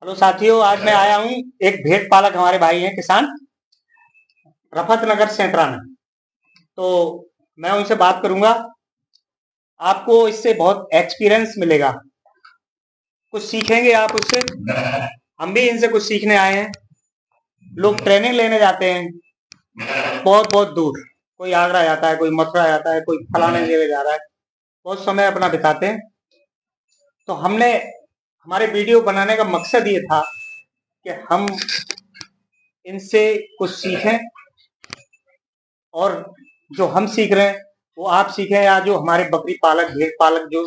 Hello साथियों, आज मैं आया हूँ। एक भेड़ पालक हमारे भाई हैं, किसान रफत नगर सेंतरा में। तो मैं उनसे बात करूंगा। आपको इससे बहुत एक्सपीरियंस मिलेगा, कुछ सीखेंगे आप उससे। हम भी इनसे कुछ सीखने आए हैं। लोग ट्रेनिंग लेने जाते हैं बहुत बहुत दूर। कोई आगरा जाता है, कोई मथुरा जाता है, कोई फलाने जगह जा रहा है, बहुत समय अपना बिताते हैं। तो हमने हमारे वीडियो बनाने का मकसद ये था कि हम इनसे कुछ सीखें, और जो हम सीख रहे हैं वो आप सीखें, या जो हमारे बकरी पालक भेड़ पालक जो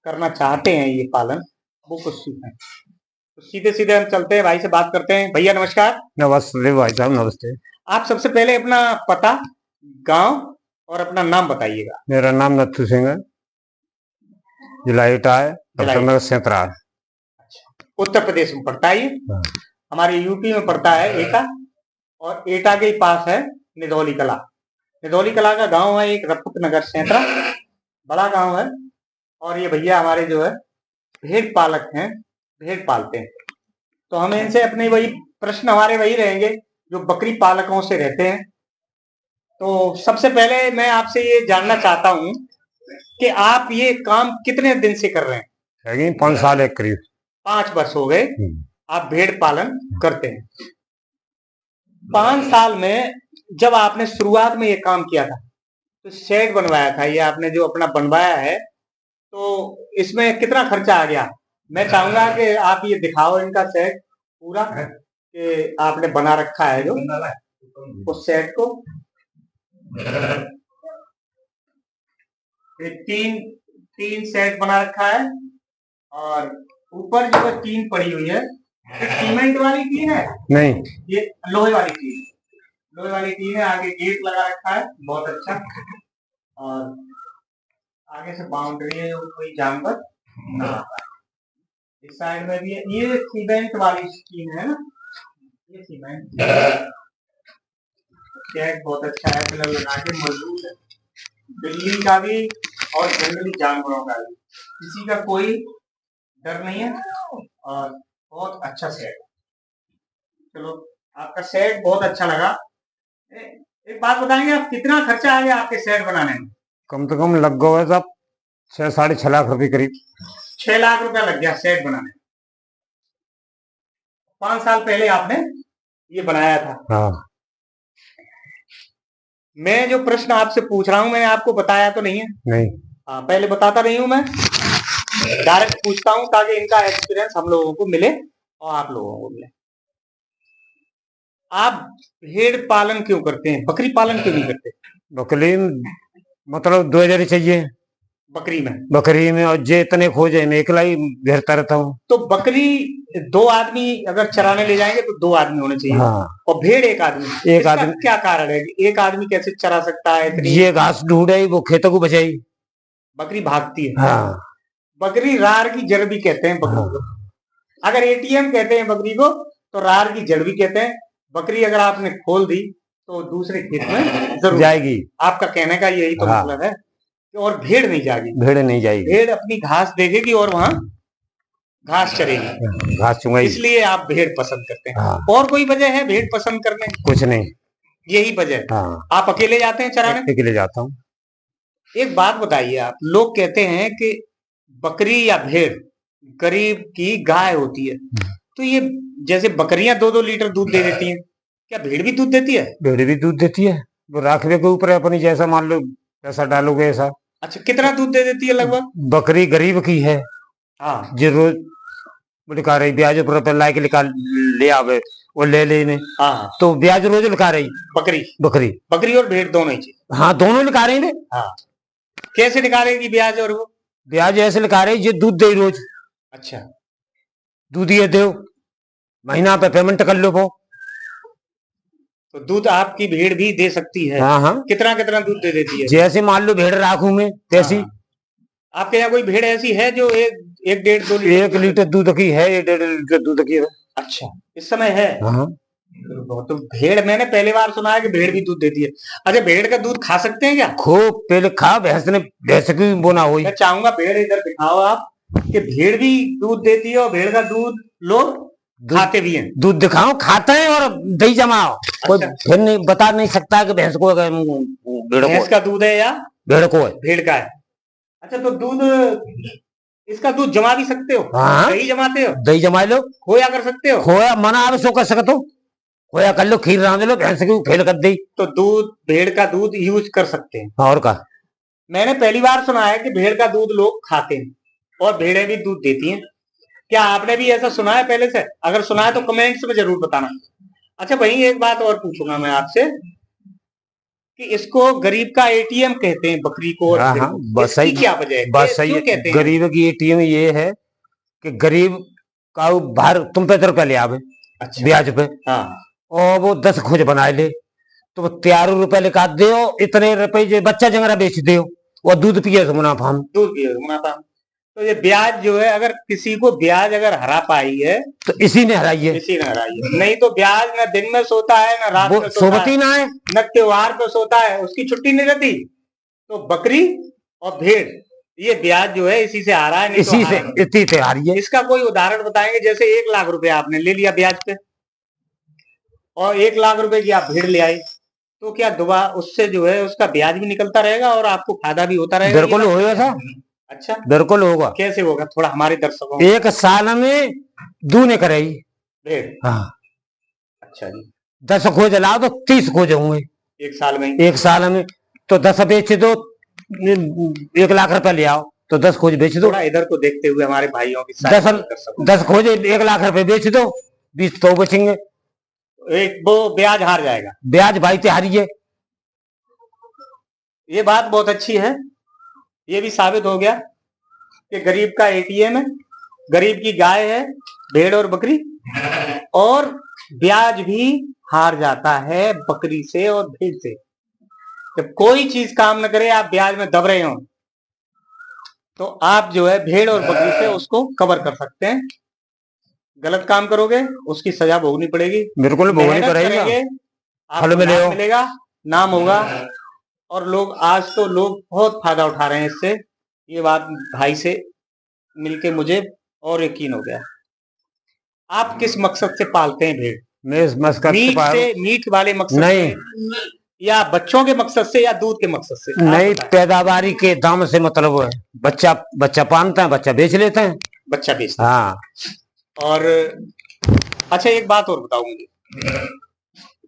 करना चाहते हैं ये पालन, वो कुछ सीखें। तो सीधे सीधे हम चलते हैं, भाई से बात करते हैं। भैया नमस्कार। नमस्ते भाई साहब, नमस्ते। आप सबसे पहले अपना पता, गांव और अपना नाम बताइएगा। मेरा नाम नथु सिंह है, जिला एटा है, जिला नगर सेंतरा है। उत्तर प्रदेश में पड़ता है ये। हाँ। हमारे यूपी में पड़ता है एटा, और एटा के पास है निधौली कला। निधौली कला का गांव है एक रफत नगर सेंतरा, बड़ा गांव है। और ये भैया हमारे जो है भेड़ पालक हैं, भेड़ पालते हैं। तो हमें इनसे अपने वही प्रश्न हमारे वही रहेंगे जो बकरी पालकों से रहते हैं। तो सबसे पहले मैं आपसे ये जानना चाहता हूँ कि आप ये काम कितने दिन से कर रहे हैं? है 5 साल एक करीब। 5 वर्ष हो गए आप भेड़ पालन करते हैं। 5 साल में जब आपने शुरुआत में ये काम किया था, तो शेड बनवाया था, ये आपने जो अपना बनवाया है, तो इसमें कितना खर्चा आ गया? मैं चाहूंगा कि आप ये दिखाओ इनका सेट पूरा कि आपने बना रखा है जो उस सेट को। ये तीन तीन सेट बना रखा है, और ऊपर जो है टीन पड़ी हुई है। ये सीमेंट वाली टीन है? नहीं, ये लोहे वाली टीन, लोहे वाली टीन है। आगे गेट लगा रखा है, बहुत अच्छा। और आगे से बाउंड्री है, जो कोई जानवर ना आ पाए। इस साइड में भी है। ये सीमेंट वाली टीन है ना, ये सीमेंट शेड बहुत अच्छा है, पिलर लगा के मजबूत है। बिल्ली का भी और जंगली जानवरों का भी, किसी का कोई डर नहीं है, और बहुत अच्छा सेट है। चलो, आपका सेट बहुत अच्छा लगा। एक बात बताएंगे, आप कितना खर्चा आ गया आपके सेट बनाने में? कम से कम लग गए साहब 6-6.5 लाख रुपए करीब। 6 लाख रुपया लग गया सेट बनाने में। 5 साल पहले आपने ये बनाया था। हाँ। मैं जो प्रश्न आपसे पूछ रहा हूँ, मैंने आपको बताया तो नहीं है? नहीं। हाँ, पहले बताता नहीं हूँ, मैं डायरेक्ट पूछता हूँ ताकि इनका एक्सपीरियंस हम लोगों को मिले और आप लोगों को मिले। आप भेड़ पालन क्यों करते हैं, बकरी पालन क्यों नहीं करते? बकरी मतलब 2 हजार चाहिए बकरी में और जे इतने खोजे मैं अकेला ही घेरता रहता हूँ। तो बकरी 2 आदमी अगर चराने ले जाएंगे तो 2 आदमी होने चाहिए। हाँ। और भेड़ एक आदमी, एक इसका आदमी क्या कारण है कि एक आदमी कैसे चरा सकता है इतनी? ये घास ढूंढे वो खेतों को बचाई। बकरी भागती है। हाँ। बकरी रार की जड़ भी कहते हैं बकरी को। अगर एटीएम कहते हैं बकरी को, तो रार की जड़ भी कहते हैं। बकरी अगर आपने खोल दी तो दूसरे खेत में जरूर जाएगी। आपका कहने का यही तो मतलब है। और भेड़ नहीं जाएगी, भेड़ नहीं जाएगी। भेड़ अपनी घास देखेगी और वहां घास चरेगी, घास चुंगाई। इसलिए आप भेड़ पसंद करते हैं। हाँ। और कोई वजह है भेड़ पसंद करने की? कुछ नहीं, यही वजह है। हाँ। आप अकेले जाते हैं चराने? अकेले जाता हूँ। एक बात बताइए, आप लोग कहते हैं कि बकरी या भेड़ गरीब की गाय होती है, तो ये जैसे बकरियां 2-2 लीटर दूध दे देती हैं, क्या भेड़ भी दूध देती है? भेड़ भी दूध देती है, वो राखवे के ऊपर है अपनी, जैसा मान लो पैसा डालोगे ऐसा। अच्छा, कितना दूध दे देती है लगभग? बकरी गरीब की है, हाँ, जो रोज लिखा रही ब्याज ऊपर ला के निकाल ले आवे वो ले लेने। हाँ, तो ब्याज रोज लिखा रही बकरी बकरी बकरी और भेड़ दोनों ही चीज। हाँ, दोनों लिखा रही ने। हाँ, कैसे निकालेगी ब्याज? और वो ब्याज ऐसे लिखा रही जो दूध दे रोज। अच्छा, दूध ये दो, महीना पे पेमेंट कर लो वो। तो दूध आपकी भेड़ भी दे सकती है? हाँ हाँ, कितना कितना दूध दे देती है? जैसे मान लो भेड़ राखू में तैसी। हाँ, आपके यहाँ कोई भेड़ ऐसी है जो एक 1.5-2 लीटर 1 लीटर दूध की है, 1.5 लीटर दूध की है। अच्छा, इस समय है। हाँ। तो भेड़ मैंने पहली बार सुना है कि भेड़ भी दूध देती है। अच्छा, भेड़ का दूध खा सकते हैं क्या? खूब पहले खा, भैंस ने भैंस की बोना हुई। मैं चाहूंगा भेड़ इधर दिखाओ आप कि भेड़ भी दूध देती है, और भेड़ का दूध लो खाते भी हैं? दूध दिखाओ, खाते हैं और दही जमाओ। कोई अच्छा। फिर नहीं बता नहीं सकता कि भैंस को है, भेड़ भैंस को का दूध है या भेड़ को है। भेड़ का है? अच्छा, तो दूध, इसका दूध जमा भी सकते हो? हाँ, दही जमाते हो? दही जमा लो, खोया कर सकते हो? खोया मना आवे सो कर सकते हो, खोया कर लो, खीर रांध लो, भैंस की फेल कर दी। तो दूध, भेड़ का दूध यूज कर सकते हैं। और का मैंने पहली बार सुना है कि भेड़ का दूध लोग खाते हैं और भेड़ें भी दूध देती हैं। क्या आपने भी ऐसा सुना है पहले से? अगर सुना है तो कमेंट्स में जरूर बताना। अच्छा, वहीं एक बात और पूछूंगा मैं आपसे कि इसको गरीब का एटीएम कहते हैं, बकरी को और भेड़ को। बस इसकी सही, क्या वजह है? बस सही क्यों है। कहते हैं? गरीब की एटीएम ये है कि गरीब का वो बाहर तुम पे रुपया ले आवे अच्छा। ब्याज पे, हाँ। और वो 10 खोज बना ले, तो वो 13 रुपए लिखा दे, इतने रुपए जो बच्चा जंगरा बेच दे और दूध पिए तो मुनाफा में। दूध पिए मुनाफा। तो ये ब्याज जो है, अगर किसी को ब्याज अगर हरा पाई है तो इसी ने हराई है। इसी ने हराई है। नहीं तो ब्याज न दिन में सोता है, न रात वो में सोता सोबती है, ना है, न त्योहार पे सोता है, उसकी छुट्टी नहीं रहती। तो बकरी और भेड़, ये ब्याज जो है इसी से आ रहा है, नहीं तो इसी से इतनी से हारी है। इसका कोई उदाहरण बताएंगे? जैसे 1 लाख रुपए आपने ले लिया ब्याज पे और 1 लाख रुपए की आप भेड़ ले आई, तो क्या दोबारा उससे जो है उसका ब्याज भी निकलता रहेगा और आपको फायदा भी होता रहेगा? बिल्कुल होगा था। अच्छा, बिल्कुल होगा। कैसे होगा? थोड़ा हमारे दर्शकों एक साल में दूने करेगी भेड़। हाँ। अच्छा जी। 10 खोज लाओ तो 30 खोज होंगे एक साल में? एक साल में तो 10 बेच दो, 1 लाख रुपए ले आओ तो 10 खोज बेच दो। थोड़ा इधर को देखते हुए हमारे भाइयों की 10 खोज 1 लाख रुपए बेच दो, 20 तो बचेंगे। एक वो ब्याज हार जाएगा। ब्याज भाई तैयारी है। ये बात बहुत अच्छी है। ये भी साबित हो गया कि गरीब का एटीएम है, गरीब की गाय है भेड़ और बकरी, और ब्याज भी हार जाता है बकरी से और भेड़ से। जब कोई चीज काम न करे, आप ब्याज में दब रहे हो, तो आप जो है भेड़ और बकरी से उसको कवर कर सकते हैं। गलत काम करोगे उसकी सजा भोगनी पड़ेगी। बिल्कुल भोगनी पड़ेगी, आपको नाम मिलेगा, नाम होगा, और लोग आज तो लोग बहुत फायदा उठा रहे हैं इससे। ये बात भाई से मिलके मुझे और यकीन हो गया। आप किस मकसद से पालते हैं भेड़? मैं इस मकसद से मीट वाले मकसद नहीं से, या बच्चों के मकसद से, या दूध के मकसद से? नहीं, पैदावारी के दाम से मतलब है। बच्चा पालते हैं, बच्चा बेच लेते हैं, बच्चा बेचते हैं। हाँ। और अच्छा, एक बात और बताओ मुझे,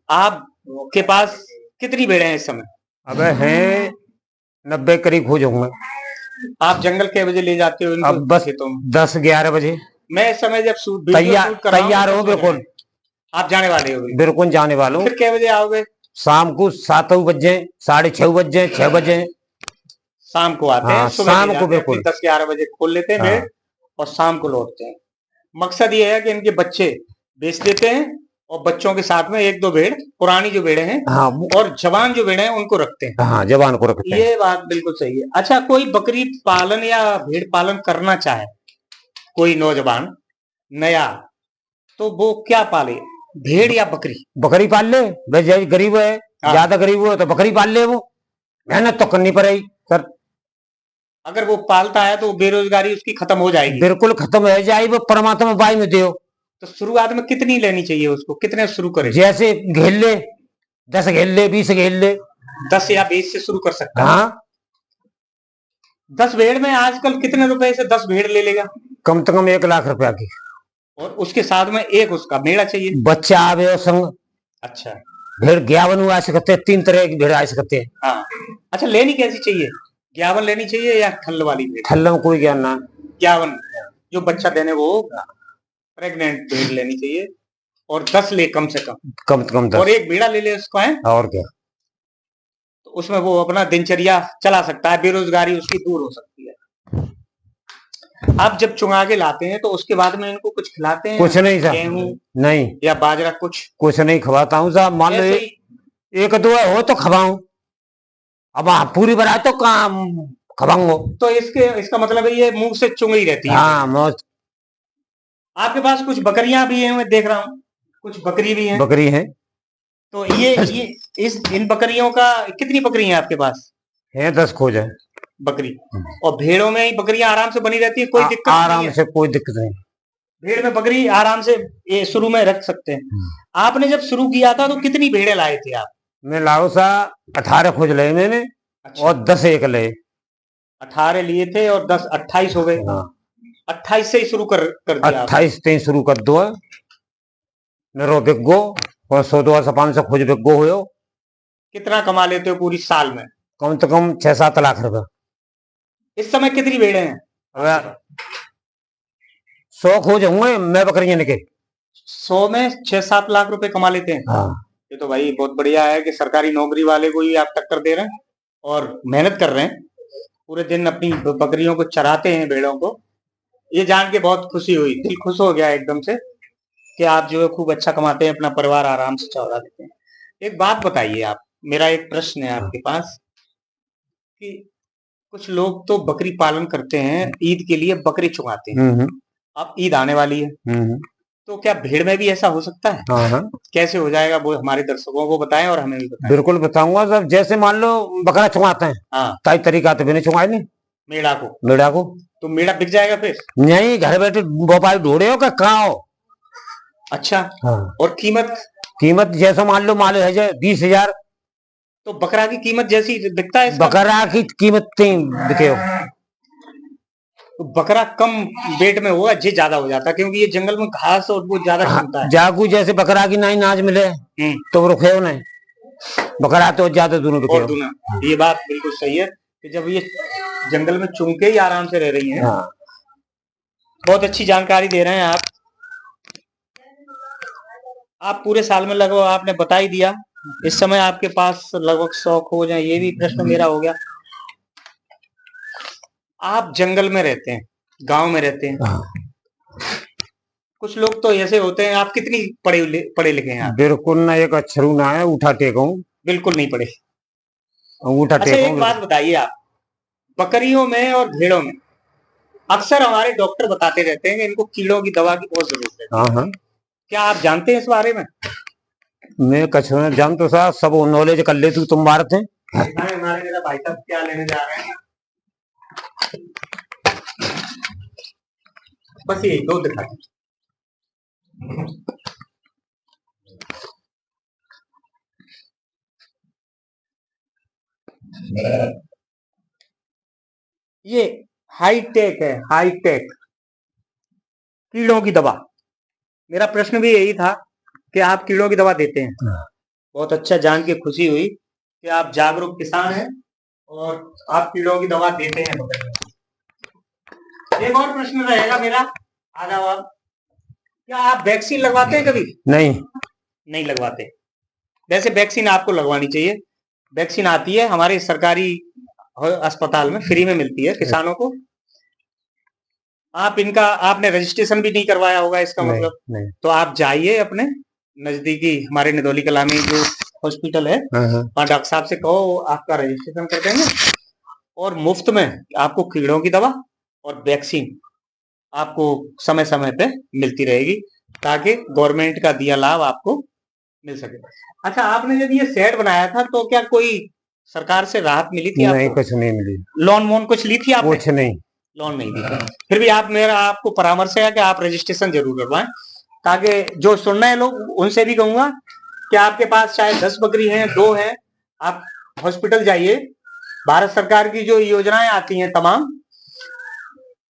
आपके पास कितनी भेड़ें हैं इस समय? अब है 90 करीब खोज होंगे। आप जंगल के बजे ले जाते हो इनको? अब बस 10-11 बजे मैं इस समय जब तैयार हो बिल्कुल। आप जाने वाले हो? बिल्कुल जाने वाला हूँ। फिर क्या बजे आओगे? शाम को 7 बजे, 6:30 बजे, 6 बजे शाम को आते हैं। शाम को बिल्कुल 10-11 बजे खोल लेते हैं भेड़ और शाम को लौटते हैं। मकसद ये है कि इनके बच्चे बेच देते हैं और बच्चों के साथ में 1-2 भेड़, पुरानी जो भेड़ें हैं और जवान जो भेड़ें हैं उनको रखते हैं। हाँ, जवान को रखते हैं। ये बात बिल्कुल सही है। अच्छा, कोई बकरी पालन या भेड़ पालन करना चाहे, कोई नौजवान नया, तो वो क्या पाले, भेड़ या बकरी? बकरी पाल ले, भाई गरीब है, ज्यादा गरीब हो तो बकरी पाल ले, वो मेहनत तो करनी पड़ेगी सर। अगर वो पालता है तो बेरोजगारी उसकी खत्म हो जाएगी। बिल्कुल खत्म हो जाएगी, वो परमात्मा बाई में दो। तो शुरुआत में कितनी लेनी चाहिए उसको? कितने शुरू करे? जैसे घेल ले, 10 घेल ले, 20 घेल ले, 10 या 20 से शुरू कर सकता है। हाँ। 10 भेड़ में आजकल कितने रुपए से 10 भेड़ ले लेगा? कम से कम 1 लाख रुपया की। और उसके साथ में एक उसका मेड़ा चाहिए, बच्चा आवे और संग। अच्छा, भेड़ 51 आ सकते हैं, 3 तरह की भेड़ आ सकते हैं। हाँ। अच्छा, लेनी कैसी चाहिए? 51 लेनी चाहिए या ठल्ल वाली भेड़? ठल्ल में कोई ज्ञान ना। 51 जो बच्चा देने वो प्रेग्नेंट भेड़ लेनी चाहिए, और 10 ले कम से कम 10। और एक भेड़ा ले ले उसको, है और क्या, तो उसमें वो अपना दिनचर्या चला सकता है, बेरोजगारी उसकी दूर हो सकती है। आप जब चुंगा के लाते हैं तो उसके बाद में इनको कुछ खिलाते हैं? कुछ नहीं सर, गेहूं नहीं या बाजरा, कुछ नहीं खवाता हूँ साहब। मान लो 1-2 हो तो खवाऊं, अब पूरी बरात तो काम खवाऊंगा। तो इसका मतलब है ये मुंह से चुंग ही रहती है। हाँ, मौत। आपके पास कुछ बकरियां भी हैं, मैं देख रहा हूँ, कुछ बकरी भी हैं। बकरी है तो ये इन बकरियों का, कितनी बकरी है आपके पास? है 10 खोज है बकरी। और भेड़ों में ही बकरियां आराम से बनी रहती है, कोई दिक्कत आराम से, कोई दिक्कत नहीं। भेड़ में बकरी आराम से ये शुरू में रख सकते हैं। आपने जब शुरू किया था तो कितनी भेड़ें लाए थे आप? मैं लाओ सा 18 खोज ले मैंने। अच्छा। और 10 एक ले। 18 लिए थे और 10 28 हो गए। हाँ। 28 से ही शुरू कर दिया 28 ते शुरू कर दो मेरो बिगो और 100-200-500 खोज बिगो हो। कितना कमा लेते हो पूरी साल में? कम से कम 6-7 लाख रुपए। इस समय कितनी भेड़ें हैं? 100 खोज होंगे मैं बकरियां के। 100 में 6-7 लाख रुपए कमा लेते हैं। हाँ। ये तो भाई बहुत बढ़िया है कि सरकारी नौकरी वाले को ही आप टक्कर दे रहे हैं और मेहनत कर रहे हैं, पूरे दिन अपनी बकरियों को चराते हैं, भेड़ों को। ये जान के बहुत खुशी हुई, दिल खुश हो गया एकदम से कि आप जो है खूब अच्छा कमाते हैं, अपना परिवार आराम से चला देते हैं। एक बात बताइए आप, मेरा एक प्रश्न है आपके पास कि कुछ लोग तो बकरी पालन करते हैं, ईद के लिए बकरी चुगाते हैं। अब ईद आने वाली है, तो क्या भेड़ में भी ऐसा हो सकता है? हाँ। कैसे हो जाएगा वो हमारे दर्शकों को बताएं और हमें भी बताएं। बिल्कुल बताऊंगा सर। जैसे मान लो बकरा चुगाते हैं, हाँ, कई तरीका तो बिना चुगाए नहीं। मेढ़ा को तो मेढ़ा बिक जाएगा फिर? नहीं, घर बैठे भोपाल ढूंढे हो कहाँ हो। अच्छा। हाँ। और कीमत जैसा मान लो है 20,000। तो बकरा की कीमत जैसी बिकता है? बकरा की कीमत बिके हो। तो बकरा कम वेट में होगा, ये ज्यादा हो जाता है क्योंकि ये जंगल में घास और वो ज्यादा चुनता है। जागू जैसे बकरा की नहीं नाज मिले तो रुके हो नहीं, बकरा तो ज्यादा दोनों बिके हो। दूना। ये बात बिल्कुल सही है कि जब ये जंगल में चुन के ही आराम से रह रही हैं। हाँ। बहुत अच्छी जानकारी दे रहे हैं आप पूरे साल में लगभग आपने बता ही दिया। इस समय आपके पास लगभग 100 खोज हैं। ये भी प्रश्न मेरा हो गया, आप जंगल में रहते हैं, गांव में रहते हैं। हाँ। कुछ लोग तो ऐसे होते हैं, आप कितनी पढ़े लिखे हैं आप? बिल्कुल ना, एक अक्षरू ना है, उठा टेकूं। बिल्कुल नहीं पढ़े, उठा टेकूं। अच्छा एक बात बताइए आप, बकरियों में और भेड़ों में अक्सर हमारे डॉक्टर बताते रहते हैं कि इनको कीड़ों की दवा की बहुत जरूरत है। हाँ हाँ। क्या आप जानते हैं इस बारे में? मैं कुछ जान तो साहब सब नॉलेज कर ले तुम मारत हैं। हमारे मेरा भाई साहब क्या लेने जा रहे हैं, बस ये दो दिखा। ये हाईटेक है, हाईटेक कीड़ों की दवा। मेरा प्रश्न भी यही था कि आप कीड़ों की दवा देते हैं। बहुत अच्छा, जान के खुशी हुई कि आप जागरूक किसान हैं और आप कीड़ों की दवा देते हैं। एक और प्रश्न रहेगा मेरा, आ जाओ आप। क्या आप वैक्सीन लगवाते हैं कभी? नहीं लगवाते। वैसे वैक्सीन आपको लगवानी चाहिए। वैक्सीन आती है हमारे सरकारी अस्पताल में, फ्री में मिलती है किसानों को। आप इनका आपने रजिस्ट्रेशन भी नहीं करवाया होगा इसका मतलब नहीं। तो आप जाइए अपने नजदीकी हमारे निदौली कला में जो हॉस्पिटल है, वहाँ डॉक्टर साहब से कहो आपका रजिस्ट्रेशन कर देंगे और मुफ्त में आपको कीड़ों की दवा और वैक्सीन आपको समय समय पे मिलती रहेगी ताकि गवर्नमेंट का दिया लाभ आपको मिल सके। अच्छा, आपने जब ये सेट बनाया था तो क्या कोई सरकार से राहत मिली थी? नहीं, कुछ नहीं मिली। लोन वोन कुछ ली थी आपने? कुछ नहीं, लोन नहीं ली थी। फिर भी मेरा आपको परामर्श है कि आप रजिस्ट्रेशन जरूर करवाएं ताकि जो सुन रहे हैं लोग उनसे भी कहूंगा कि आपके पास चाहे 10 बकरी हैं, 2 हैं, आप हॉस्पिटल जाइए। भारत सरकार की जो योजनाएं आती हैं तमाम,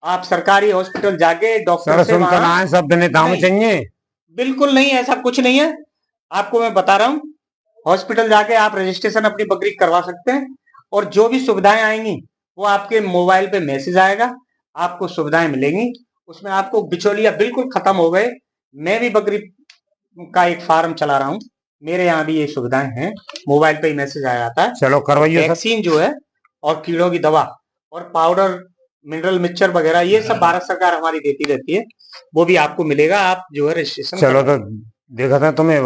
आप सरकारी हॉस्पिटल जाके डॉक्टर से वहां सब दाम चाहिए। बिल्कुल नहीं, ऐसा कुछ नहीं है। आपको मैं बता रहा हूँ, हॉस्पिटल जाके आप रजिस्ट्रेशन अपनी बकरी करवा सकते हैं और जो भी सुविधाएं आएंगी वो आपके मोबाइल पे मैसेज आएगा, आपको सुविधाएं मिलेंगी। उसमें आपको बिचौलिया बिल्कुल खत्म हो गए। मैं भी बकरी का एक फार्म चला रहा हूँ, मेरे यहाँ भी ये सुविधाएं हैं, मोबाइल पे ही मैसेज आ जाता है। चलो करवाइए। वैक्सीन जो है और कीड़ों की दवा और पाउडर, मिनरल मिक्सचर वगैरह ये सब भारत सरकार हमारी देती रहती है, वो भी आपको मिलेगा। आप जो है रजिस्ट्रेशन चलो तो देखा था तुम्हें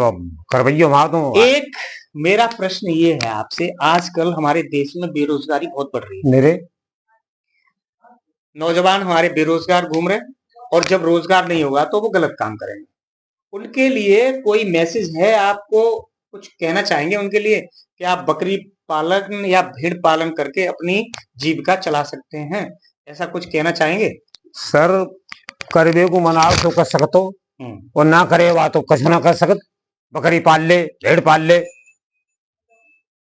करवाइए वहां। तो एक मेरा प्रश्न ये है आपसे, आजकल हमारे देश में बेरोजगारी बहुत बढ़ रही है। मेरे नौजवान हमारे बेरोजगार घूम रहे हैं और जब रोजगार नहीं होगा तो वो गलत काम करेंगे। उनके लिए कोई मैसेज है? आपको कुछ कहना चाहेंगे उनके लिए कि आप बकरी पालन या भेड़ पालन करके अपनी जीविका चला सकते हैं, ऐसा कुछ कहना चाहेंगे? सर करबे को मनाओ तो कर सकतो, और ना करे वा तो कछ ना कर सकत। बकरी पाल ले, भेड़ पाल ले,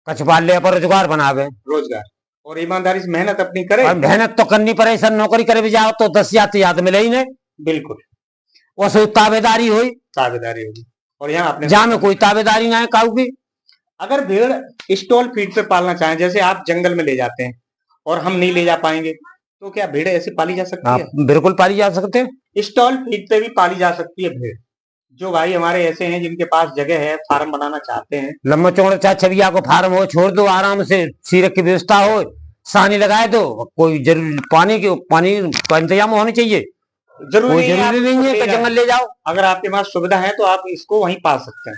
कछ पाल ले, पर रोजगार बनावे, रोजगार, और ईमानदारी से मेहनत अपनी करे। और मेहनत तो करनी पड़े सर, नौकरी करे भी जाओ तो 10,000 याद मिले ही नहीं। बिल्कुल, वो सब ताबेदारी हुई, ताबेदारी होगी। और यहाँ आपने जहाँ में कोई ताबेदारी ना है काऊ की। अगर भेड़ स्टॉल फीड पे पालना चाहें, जैसे आप जंगल में ले जाते हैं और हम नहीं ले जा पाएंगे, तो क्या भेड़ ऐसे पाली जा सकती है? बिल्कुल पाली जा सकते हैं, स्टॉल फीड पे भी पाली जा सकती है भेड़। जो भाई हमारे ऐसे हैं जिनके पास जगह है, फार्म बनाना चाहते हैं, लंबा चौड़ा चाहे छबिया को फार्म हो, छोड़ दो आराम से, सीरक की व्यवस्था हो, सानी लगाए दो, कोई जरूरी पानी का इंतजाम होना चाहिए, जरूरी नहीं है कि जंगल ले जाओ। अगर आपके पास सुविधा है तो आप इसको वहीं पाल सकते हैं।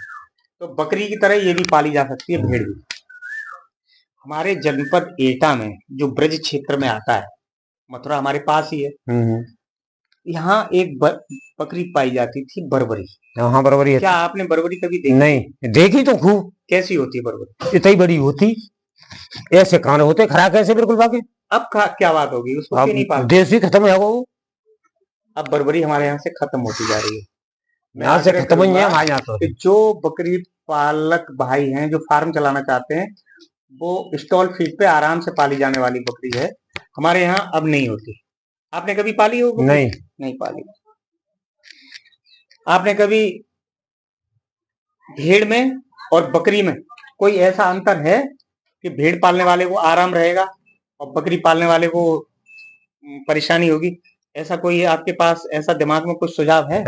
तो बकरी की तरह ये भी पाली जा सकती है भेड़ भी। हमारे जनपद एटा में जो ब्रज क्षेत्र में आता है, मथुरा हमारे पास ही है, यहाँ एक बकरी पाई जाती थी, बर्बरी। हाँ बर्बरी है। क्या आपने बर्बरी कभी देखी? नहीं देखी तो खूब। कैसी होती है बर्बरी? इतनी बड़ी होती, ऐसे कान होते, खरा कैसे बिल्कुल बाकी। अब क्या बात होगी, उसको क्यों नहीं पालते? देसी खत्म है वो, अब बर्बरी हमारे यहाँ से खत्म होती जा रही है। यहाँ से खत्म ही है हमारे यहाँ तो। जो बकरी पालक भाई हैं जो फार्म चलाना चाहते हैं, वो स्टॉल फीड पे आराम से पाली जाने वाली बकरी है, हमारे यहाँ अब नहीं होती। आपने कभी पाली हो? नहीं पाली। आपने कभी भेड़ में और बकरी में कोई ऐसा अंतर है कि भेड़ पालने वाले को आराम रहेगा और बकरी पालने वाले को परेशानी होगी? ऐसा कोई आपके पास ऐसा दिमाग में कुछ सुझाव है?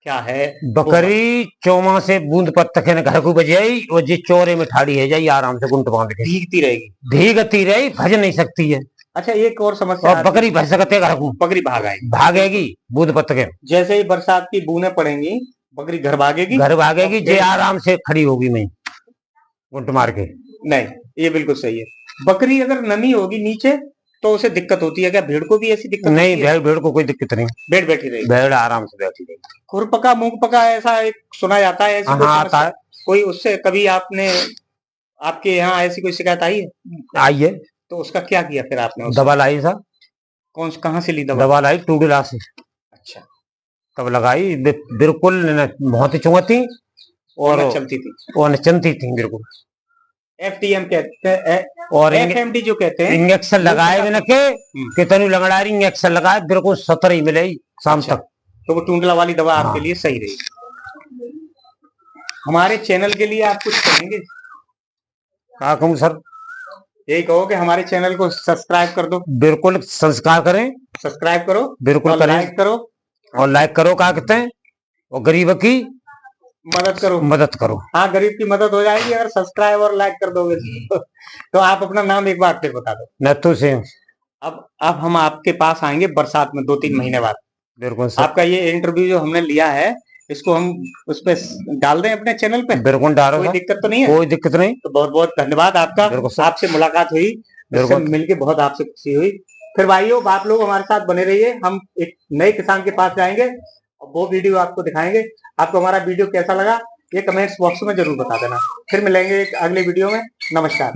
क्या है? बकरी चौमा से बूंद पत्तक घर को बजाई, और जिस चौरे में ठाड़ी है जाई आराम से गुंट बांध के भीगती रहेगी, भीगती रही, भज नहीं सकती है। अच्छा, एक और समस्या, और बकरी भज सकते घर को, बकरी भागेगी बूंद पत्तक। जैसे ही बरसात की बूंदें पड़ेंगी, बकरी घर भागेगी, जे आराम से खड़ी होगी, नहीं गुंट मार के। नहीं, ये बिल्कुल सही है। बकरी अगर नमी होगी नीचे तो उसे दिक्कत होती है क्या? भेड़ को भी ऐसी दिक्कत नहीं? भेड़ को कोई दिक्कत नहीं, भेड़ बैठी रहेगी, भेड़ आराम से बैठी रहेगी। खुरपका मूंग पका ऐसा एक सुना जाता है, ऐसी आता है कोई? उससे कभी आपके यहाँ ऐसी कोई शिकायत आई है? आई है। तो उसका क्या किया फिर आपने? दवा लाई साहब। कहाँ से ली दवा? दवा लाई टूडला से। अच्छा, तब लगाई, बिल्कुल बहुत चुंगती और चलती थी, और चलती थी बिल्कुल। FTM कहते हैं, और FMD जो कहते हैं, इंजेक्शन लगाए बिना के कितनी लंगड़ारी इंजेक्शन लगाए, बिल्कुल 17 ही मिले शाम तक। तो वो टूंडला वाली दवा आपके लिए सही रही। हमारे चैनल के लिए आप कुछ कहेंगे? क्या कहूँ सर? यही कहो कि हमारे चैनल को सब्सक्राइब कर दो। बिल्कुल संस्कार करें, सब्सक्राइब करो, बिल्कुल करें, लाइक करो, क्या कहते हैं, और गरीब की मदद करो। हाँ, गरीब की मदद हो जाएगी अगर सब्सक्राइब और लाइक कर दोगे तो आप अपना नाम एक बार फिर बता दो। नत्थू सिंह। अब हम आपके पास आएंगे बरसात में 2-3 महीने बाद। बिल्कुल। आपका ये इंटरव्यू जो हमने लिया है, इसको हम उस पे डाल दें अपने चैनल पे? बिल्कुल डालो, कोई दिक्कत तो नहीं है? कोई दिक्कत नहीं। तो बहुत बहुत धन्यवाद आपका, आपसे मुलाकात हुई, मिलके बहुत आपसे खुशी हुई। फिर भाइयों, आप लोग हमारे साथ बने रहिए, हम एक नए किसान के पास जाएंगे और वो वीडियो आपको दिखाएंगे। आपको हमारा वीडियो कैसा लगा ये कमेंट्स बॉक्स में जरूर बता देना। फिर मिलेंगे एक अगले वीडियो में। नमस्कार।